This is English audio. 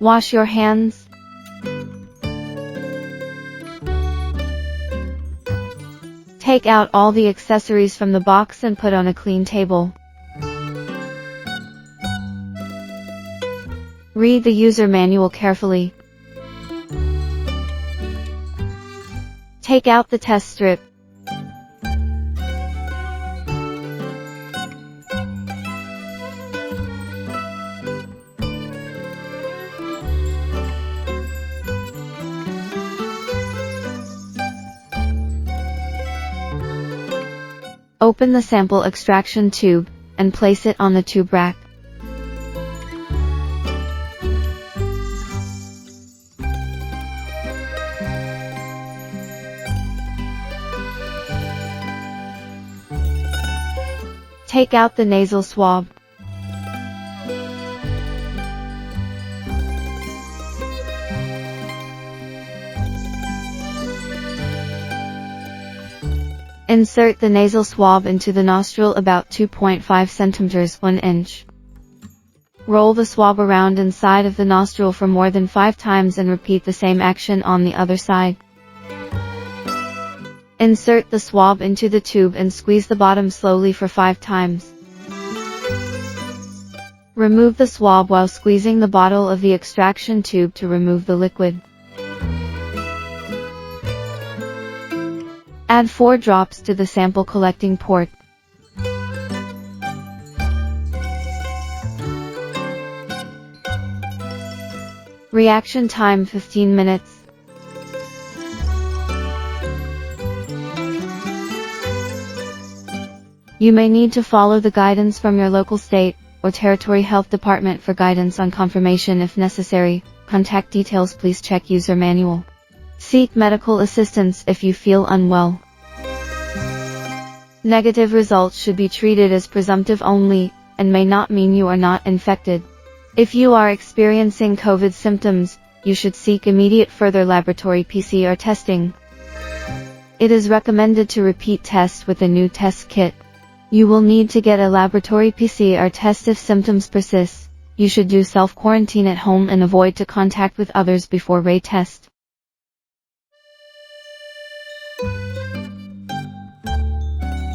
Wash your hands. Take out all the accessories from the box and put on a clean table. Read the user manual carefully. Take out the test strip. Open the sample extraction tube, and place it on the tube rack. Take out the nasal swab. Insert the nasal swab into the nostril about 2.5 centimeters 1 inch. Roll the swab around inside of the nostril for more than 5 times and repeat the same action on the other side. Insert the swab into the tube and squeeze the bottom slowly for 5 times. Remove the swab while squeezing the bottle of the extraction tube to remove the liquid. Add 4 drops to the sample collecting port. Reaction time 15 minutes. You may need to follow the guidance from your local state or territory health department for guidance on confirmation if necessary. Contact details, please check user manual. Seek medical assistance if you feel unwell. Negative results should be treated as presumptive only, and may not mean you are not infected. If you are experiencing COVID symptoms, you should seek immediate further laboratory PCR testing. It is recommended to repeat tests with a new test kit. You will need to get a laboratory PCR test if symptoms persist. You should do self-quarantine at home and avoid to contact with others before retest.